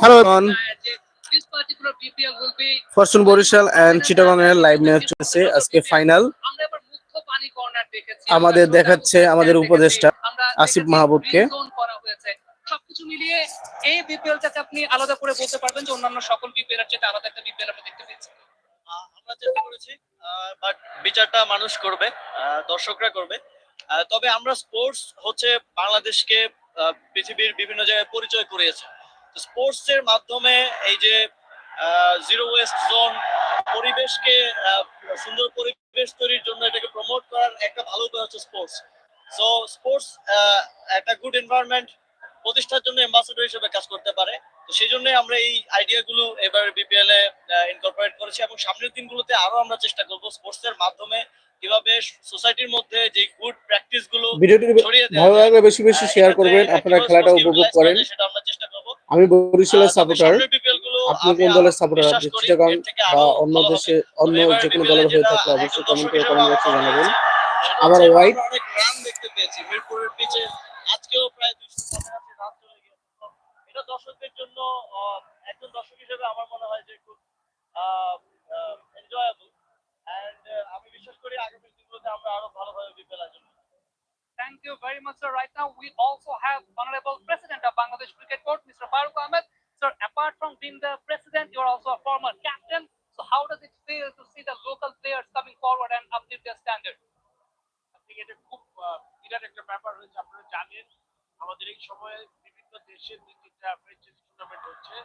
Hello everyone. Fortune Borishal and Chittagong এর live match চলছে আজকে ফাইনাল। আমাদের দেখাচ্ছে আমাদের উপদেষ্টা আসিফ মাহবুবকে। সবকিছু মিলিয়ে এই বিপিএলটাকে আপনি আলাদা করে বলতে পারবেন যে অন্যান্য সকল বিপিএল এর চেয়ে আলাদা একটা বিপিএল আমরা দেখতে পেয়েছি। আমরা চেষ্টা করেছি, বাট বিচারটা মানুষ করবে, দর্শকরা করবে। তবে আমরা স্পোর্টস হচ্ছে বাংলাদেশকে পৃথিবীর বিভিন্ন জায়গায় পরিচয় করিয়েছে। স্পোর্টস এর মাধ্যমে এই যে জিরো ওয়েস্ট জোন, পরিবেশকে সুন্দর পরিবেশ তৈরির জন্য এটাকে প্রমোট করার একটা ভালো উপায় হচ্ছে স্পোর্টস। সো স্পোর্টস একটা গুড এনভায়রনমেন্ট প্রতিষ্ঠার জন্য অ্যাম্বাসেডর হিসেবে কাজ করতে পারে। তো সেই জন্য আমরা এই আইডিয়াগুলো এবার বিপিএল এ ইনকর্পোরেট করেছি এবং সামনের দিনগুলোতে আরো আমরা চেষ্টা করব স্পোর্টস এর মাধ্যমে কিভাবে সোসাইটির মধ্যে যে গুড প্র্যাকটিস গুলো ভিডিওটি ভালো লাগলে বেশি বেশি শেয়ার করবেন, আপনারা খেলাটা উপভোগ করেন। সেটা আমরা চেষ্টা করব। আমি বরিশালের সাপোর্টার, আপনি কোন দলের সাপোর্টার? আপনি চিটাগাং বা অন্য দেশে অন্য যে কোনো দলের হয়ে থাকলে অবশ্যই কমেন্ট করে কমেন্ট বক্সে জানাবেন। আবার হোয়াইট অনেক রান দেখতে পেয়েছি মিরপুরের পিচে, আজকেও প্রায় 200 রান চলে গিয়েছে। এটা দর্শকদের জন্য একজন দর্শক হিসেবে আমার মনে হয় যে খুব এনজয়েবল, এন্ড আমি বিশ্বাস করি আগামী দিনগুলোতে আমরা আরো ভালোভাবে বিপিএল আয়োজন করব। Thank you very much, sir. Right now, we also have Honorable President of Bangladesh Cricket Board, Mr. Farooq Ahmed. Sir, apart from being the president, you are also a former captain. So, how does it feel to see the local players coming forward and uplift their standard? এটা খুব বিরাট একটা ব্যাপার হয়েছে। আপনারা জানেন আমাদের এই সময়ে বিভিন্ন দেশের 2-3টা ফ্র্যাঞ্চাইজি টুর্নামেন্ট হচ্ছে।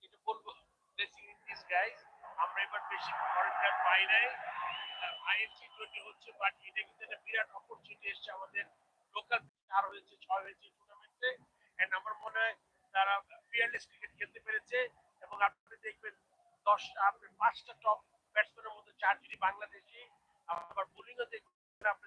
এটা বলবো ব্লেসিং ইন দিস গাইস। আমরা এবার বেশি ফরেন প্লেয়ার পাই নাই, আইএসসি 20 হচ্ছে, বাট এটা কিন্তু একটা বিরাট অপরচুনিটি এসছে আমাদের লোকাল 4 হয়েছে 6 হয়েছে টুর্নামেন্টে। এন্ড আমার মনে হয় তারা ফিয়ারলেস ক্রিকেট খেলতে পেরেছে এবং আপনি দেখবেন 5টা টপ ব্যাটসম্যানের মধ্যে 4 জনই বাংলাদেশি। আবার বোলিংও দেখবেন আপনি